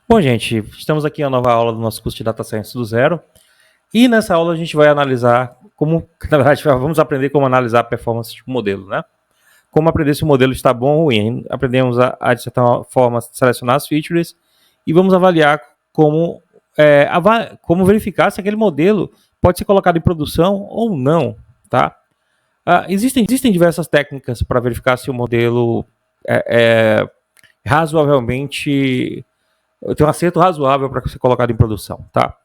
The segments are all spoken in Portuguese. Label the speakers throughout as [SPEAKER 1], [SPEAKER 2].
[SPEAKER 1] Bom, gente, estamos aqui na nova aula do nosso curso de Data Science do zero. E nessa aula a gente vai analisar como, na verdade, vamos aprender como analisar a performance de um modelo, né? Como aprender se o modelo está bom ou ruim. Aprendemos de certa forma, selecionar as features e vamos avaliar como verificar se aquele modelo pode ser colocado em produção ou não, tá? Existem diversas técnicas para verificar se o modelo é razoavelmente tem um acerto razoável para ser colocado em produção, tá?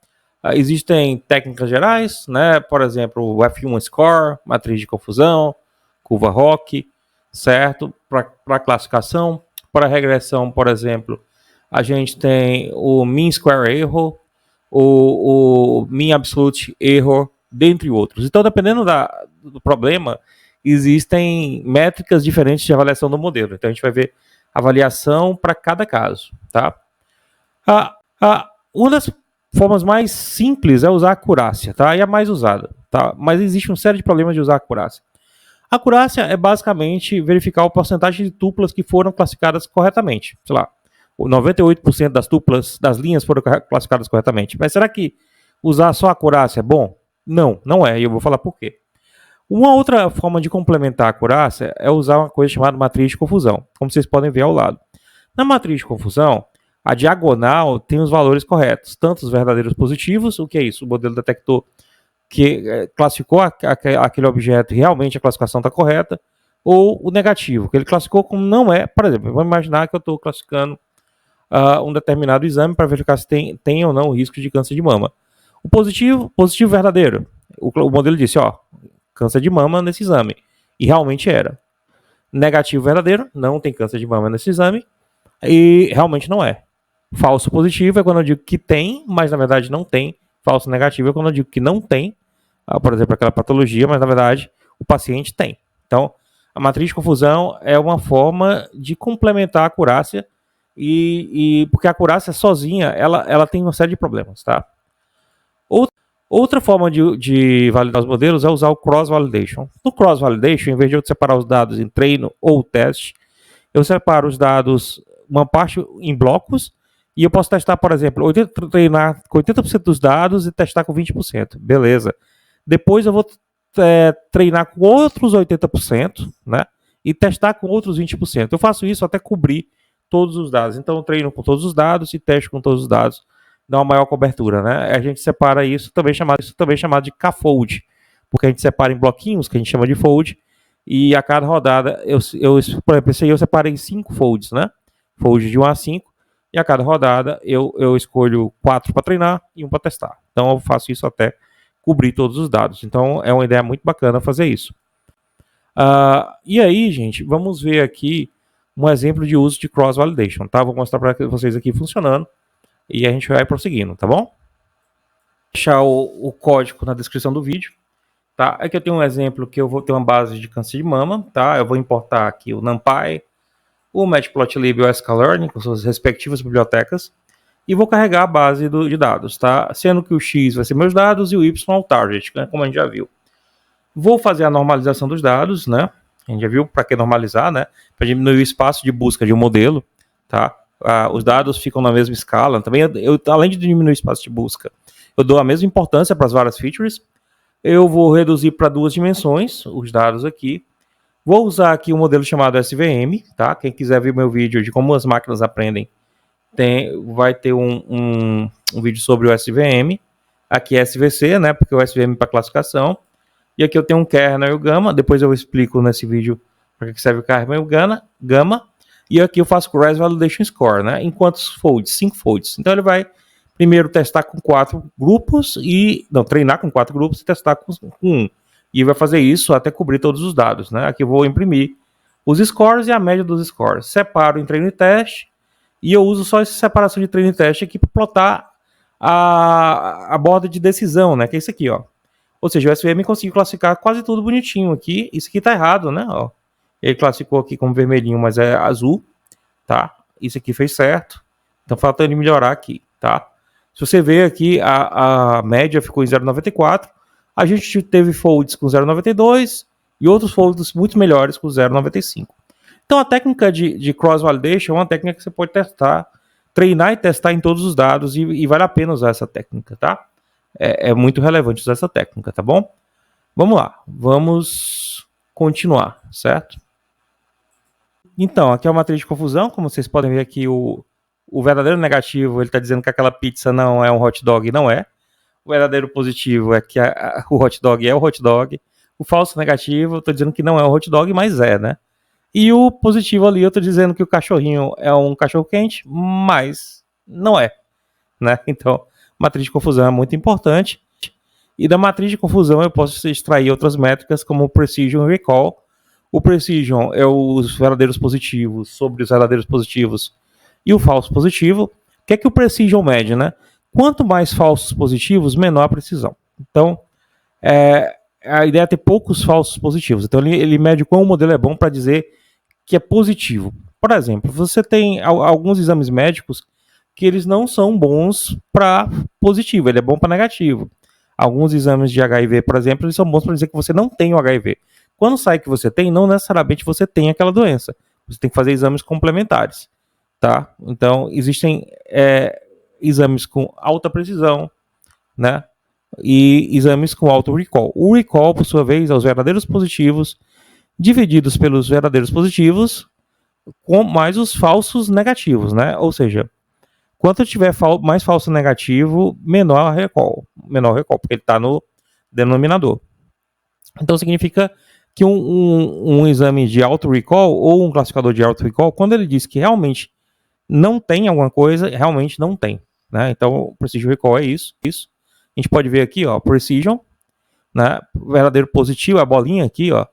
[SPEAKER 1] Existem técnicas gerais, né? Por exemplo, o F1 Score, matriz de confusão, curva ROC, certo? Para classificação, para regressão, por exemplo, a gente tem o Mean Square Error, o Mean Absolute Error, dentre outros. Então, dependendo do problema, existem métricas diferentes de avaliação do modelo. Então, a gente vai ver avaliação para cada caso, tá? Uma das formas mais simples é usar a acurácia, tá? E a mais usada, tá? Mas existe uma série de problemas de usar a acurácia. A acurácia é basicamente verificar a porcentagem de tuplas que foram classificadas corretamente. Sei lá, 98% das tuplas das linhas foram classificadas corretamente. Mas será que usar só a acurácia é bom? Não, não é. E eu vou falar por quê. Uma outra forma de complementar a acurácia é usar uma coisa chamada matriz de confusão, como vocês podem ver ao lado. Na matriz de confusão, a diagonal tem os valores corretos, tanto os verdadeiros positivos, o que é isso? O modelo detectou que classificou aquele objeto e realmente a classificação está correta, ou o negativo, que ele classificou como não é. Por exemplo, vamos imaginar que eu estou classificando um determinado exame para verificar se tem ou não o risco de câncer de mama. O positivo verdadeiro. O modelo disse, ó, câncer de mama nesse exame. E realmente era. Negativo verdadeiro, não tem câncer de mama nesse exame. E realmente não é. Falso positivo é quando eu digo que tem, mas na verdade não tem. Falso negativo é quando eu digo que não tem, por exemplo, aquela patologia, mas na verdade o paciente tem. Então, a matriz de confusão é uma forma de complementar a acurácia, porque a acurácia sozinha, ela tem uma série de problemas, tá? Outra forma de validar os modelos é usar o cross-validation. No cross-validation, em vez de eu separar os dados em treino ou teste, eu separo os dados, uma parte em blocos, e eu posso testar, por exemplo, treinar com 80% dos dados e testar com 20%. Beleza. Depois eu vou treinar com outros 80%, né? E testar com outros 20%. Eu faço isso até cobrir todos os dados. Então eu treino com todos os dados e testo com todos os dados. Dá uma maior cobertura, né? A gente separa isso também chamado de K-fold, porque a gente separa em bloquinhos, que a gente chama de fold, e a cada rodada, por exemplo, esse aí eu separei em 5 folds, né? Fold de 1 a 5, e a cada rodada eu escolho 4 para treinar e 1 para testar. Então eu faço isso até cobrir todos os dados. Então é uma ideia muito bacana fazer isso. E aí, gente, vamos ver aqui um exemplo de uso de cross-validation, tá? Vou mostrar para vocês aqui funcionando e a gente vai prosseguindo, tá bom? Vou deixar o código na descrição do vídeo. Tá? Aqui eu tenho um exemplo que eu vou ter uma base de câncer de mama, tá? Eu vou importar aqui o NumPy, o Matplotlib e o sklearn, com suas respectivas bibliotecas, e vou carregar a base de dados, tá? Sendo que o X vai ser meus dados e o Y é o target, né? Como a gente já viu. Vou fazer a normalização dos dados, né? A gente já viu para que normalizar, né? Para diminuir o espaço de busca de um modelo, tá? Os dados ficam na mesma escala. Também, além de diminuir o espaço de busca, eu dou a mesma importância para as várias features. Eu vou reduzir para 2 dimensões os dados aqui. Vou usar aqui um modelo chamado SVM, tá? Quem quiser ver meu vídeo de como as máquinas aprendem, vai ter um vídeo sobre o SVM. Aqui é SVC, né? Porque o SVM para classificação. E aqui eu tenho um kernel e o gamma. Depois eu explico nesse vídeo para que serve o kernel e o gamma. E aqui eu faço Cross Validation Score, né? Em quantos folds? 5 folds. Então ele vai primeiro testar com 4 grupos treinar com 4 grupos e testar com 1. E vai fazer isso até cobrir todos os dados, né? Aqui eu vou imprimir os scores e a média dos scores. Separo em treino e teste. E eu uso só essa separação de treino e teste aqui para plotar a borda de decisão, né? Que é isso aqui, ó. Ou seja, o SVM conseguiu classificar quase tudo bonitinho aqui. Isso aqui tá errado, né? Ó. Ele classificou aqui como vermelhinho, mas é azul, tá? Isso aqui fez certo. Então falta ele melhorar aqui, tá? Se você ver aqui, a média ficou em 0,94. A gente teve folds com 0,92 e outros folds muito melhores com 0,95. Então a técnica de cross-validation é uma técnica que você pode treinar e testar em todos os dados e vale a pena usar essa técnica, tá? É muito relevante usar essa técnica, tá bom? Vamos lá, vamos continuar, certo? Então, aqui é uma matriz de confusão, como vocês podem ver aqui, o verdadeiro negativo, ele está dizendo que aquela pizza não é um hot dog, e não é. O verdadeiro positivo é que o hot dog é o hot dog. O falso negativo, eu estou dizendo que não é um hot dog, mas é, né? E o positivo ali, eu estou dizendo que o cachorrinho é um cachorro quente, mas não é, né? Então, matriz de confusão é muito importante. E da matriz de confusão eu posso extrair outras métricas, como o Precision e Recall. O Precision é os verdadeiros positivos sobre os verdadeiros positivos e o falso positivo. O que é que o Precision mede, né? Quanto mais falsos positivos, menor a precisão. Então, a ideia é ter poucos falsos positivos. Então, ele mede quão o modelo é bom para dizer que é positivo. Por exemplo, você tem alguns exames médicos que eles não são bons para positivo, ele é bom para negativo. Alguns exames de HIV, por exemplo, eles são bons para dizer que você não tem o HIV. Quando sai que você tem, não necessariamente você tem aquela doença. Você tem que fazer exames complementares, tá? Então, existem exames com alta precisão, né? E exames com alto recall. O recall, por sua vez, é os verdadeiros positivos divididos pelos verdadeiros positivos com mais os falsos negativos, né? Ou seja, quanto tiver mais falso negativo, menor recall, porque ele está no denominador. Então significa que um exame de auto recall ou um classificador de auto recall, quando ele diz que realmente não tem alguma coisa, realmente não tem, né? Então o Precision Recall é isso. A gente pode ver aqui, ó, Precision, né? Verdadeiro positivo, a bolinha aqui, ó,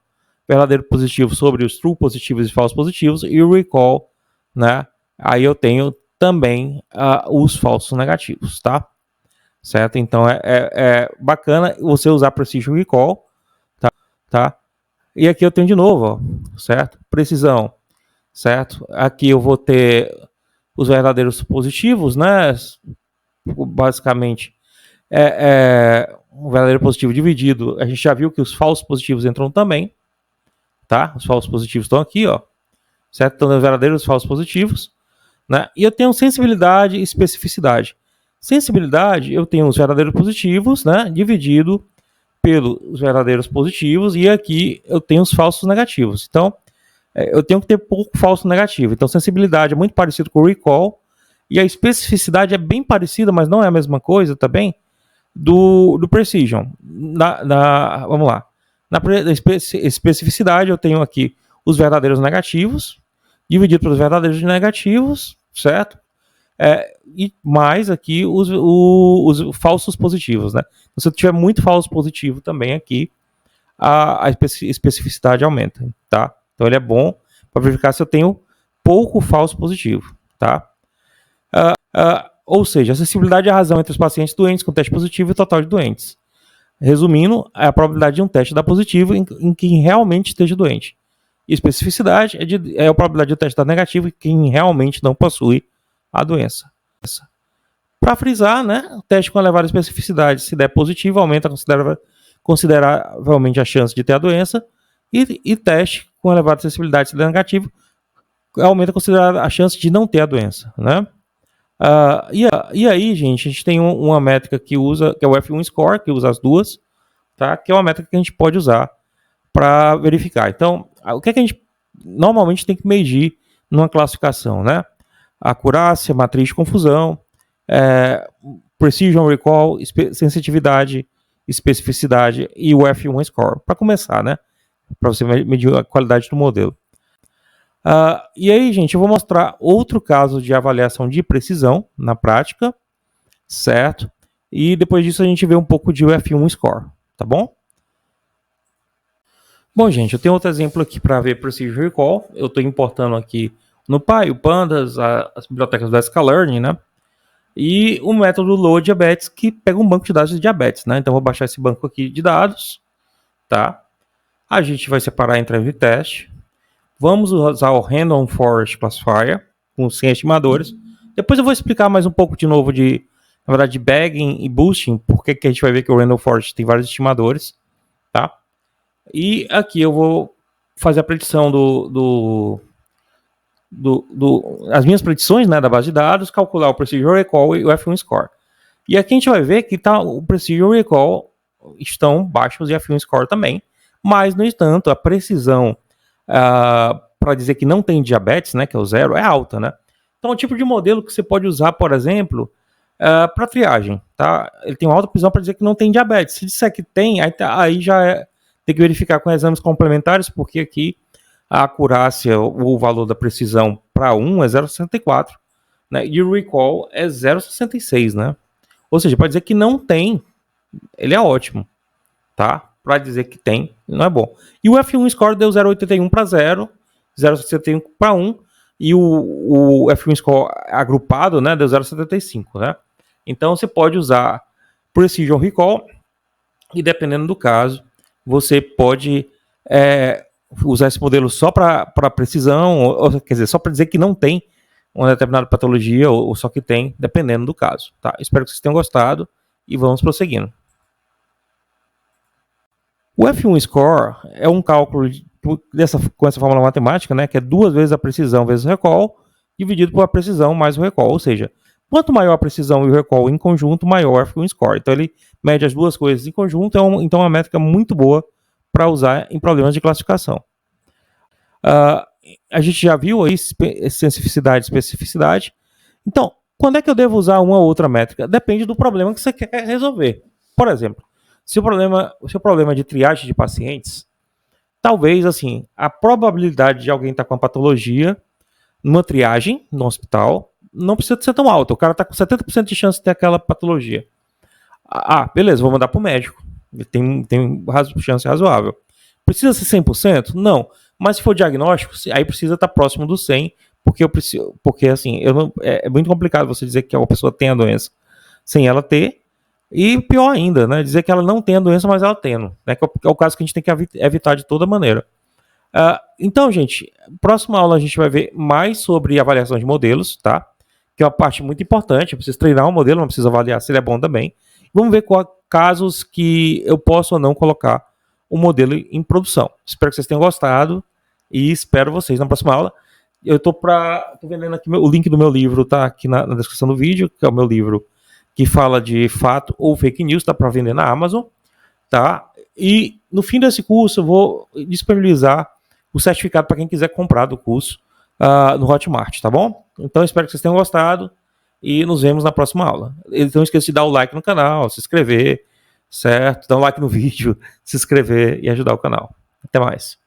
[SPEAKER 1] verdadeiro positivo sobre os true positivos e falsos positivos, e o recall, né? Aí eu tenho também os falsos negativos, tá? Certo? Então é bacana você usar Precision Recall, tá? E aqui eu tenho de novo, ó, certo? Precisão, certo? Aqui eu vou ter os verdadeiros positivos, né? Basicamente, um verdadeiro positivo dividido. A gente já viu que os falsos positivos entram também, tá? Os falsos positivos estão aqui, ó, certo? Então, os verdadeiros e falsos positivos, né? E eu tenho sensibilidade e especificidade. Sensibilidade, eu tenho os verdadeiros positivos, né? Dividido pelos verdadeiros positivos, e aqui eu tenho os falsos negativos. Então, eu tenho que ter pouco falso negativo. Então, sensibilidade é muito parecido com o recall, e a especificidade é bem parecida, mas não é a mesma coisa também, do Precision. Vamos lá. Na especificidade, eu tenho aqui os verdadeiros negativos, dividido pelos verdadeiros negativos, certo? E mais aqui os falsos positivos, né? Se eu tiver muito falso positivo também aqui, a especificidade aumenta, tá? Então ele é bom para verificar se eu tenho pouco falso positivo, tá? Ou seja, a acessibilidade é a razão entre os pacientes doentes com teste positivo e o total de doentes. Resumindo, é a probabilidade de um teste dar positivo em quem realmente esteja doente. E especificidade é a probabilidade de um teste dar negativo em quem realmente não possui a doença. Para frisar, né, o teste com elevada especificidade, se der positivo, aumenta consideravelmente a chance de ter a doença, e teste com elevada sensibilidade, se der negativo, aumenta consideravelmente a chance de não ter a doença, né? E aí, gente, a gente tem uma métrica que usa, que é o F1 Score, que usa as duas, tá? Que é uma métrica que a gente pode usar para verificar. Então, o que é que a gente normalmente tem que medir numa classificação, né? Acurácia, matriz de confusão, Precision Recall, sensitividade, especificidade e o F1 Score, para começar, né? Para você medir a qualidade do modelo. E aí, gente, eu vou mostrar outro caso de avaliação de precisão na prática, certo? E depois disso a gente vê um pouco de F1 Score, tá bom? Bom, gente, eu tenho outro exemplo aqui para ver Precision Recall. Eu estou importando aqui no Py, o Pandas, as bibliotecas do sklearning, né? E o método Load Diabetes, que pega um banco de dados de diabetes, né? Então, eu vou baixar esse banco aqui de dados, tá? A gente vai separar entre de teste. Vamos usar o Random Forest Classifier, com 100 estimadores. Depois eu vou explicar mais um pouco de novo na verdade, de bagging e boosting, porque que a gente vai ver que o Random Forest tem vários estimadores, tá? E aqui eu vou fazer a predição as minhas predições, né, da base de dados, calcular o Precision Recall e o F1 Score. E aqui a gente vai ver que o Precision Recall estão baixos e F1 Score também, mas, no entanto, a precisão para dizer que não tem diabetes, né, que é o 0, é alta, né? Então, é um tipo de modelo que você pode usar, por exemplo, para triagem, tá? Ele tem uma alta precisão para dizer que não tem diabetes. Se disser que tem, aí já tem que verificar com exames complementares, porque aqui a acurácia, o valor da precisão para 1 é 0,64, né? E o recall é 0,66, né? Ou seja, para dizer que não tem, ele é ótimo, tá? Para dizer que tem, não é bom. E o F1 Score deu 0,81 para 0, 0,61 para 1, e o F1 Score agrupado, né, deu 0,75, né? Então você pode usar Precision Recall, e dependendo do caso, você pode usar esse modelo só para precisão, ou quer dizer, só para dizer que não tem uma determinada patologia, ou só que tem, dependendo do caso. Tá? Espero que vocês tenham gostado e vamos prosseguindo. O F1 Score é um cálculo com essa fórmula matemática, né, que é 2 vezes a precisão vezes o recall, dividido por a precisão mais o recall, ou seja, quanto maior a precisão e o recall em conjunto, maior o F1 Score. Então ele mede as duas coisas em conjunto, então é uma métrica muito boa para usar em problemas de classificação. A gente já viu aí sensificidade e especificidade. Então, quando é que eu devo usar uma ou outra métrica? Depende do problema que você quer resolver. Por exemplo, se o problema é de triagem de pacientes, talvez assim, a probabilidade de alguém estar com uma patologia numa triagem no hospital não precisa ser tão alta. O cara está com 70% de chance de ter aquela patologia. Beleza, vou mandar para o médico. Ele tem chance razoável. Precisa ser 100%? Não. Mas se for diagnóstico, aí precisa estar próximo do 100, porque assim, é muito complicado você dizer que uma pessoa tem a doença sem ela ter, e pior ainda, né, dizer que ela não tem a doença, mas ela tendo, né, que é o caso que a gente tem que evitar de toda maneira. Então, gente, próxima aula a gente vai ver mais sobre avaliação de modelos, tá? Que é uma parte muito importante. Eu preciso treinar um modelo, não preciso avaliar se ele é bom também. Vamos ver casos que eu posso ou não colocar o modelo em produção. Espero que vocês tenham gostado e espero vocês na próxima aula. Eu tô vendendo aqui o link do meu livro, tá aqui na descrição do vídeo, que é o meu livro que fala de fato ou fake news, tá para vender na Amazon, tá? E no fim desse curso eu vou disponibilizar o certificado para quem quiser comprar do curso no Hotmart, tá bom? Então espero que vocês tenham gostado e nos vemos na próxima aula. Não esqueça de dar o like no canal, se inscrever, certo? Dar um like no vídeo, se inscrever e ajudar o canal. Até mais.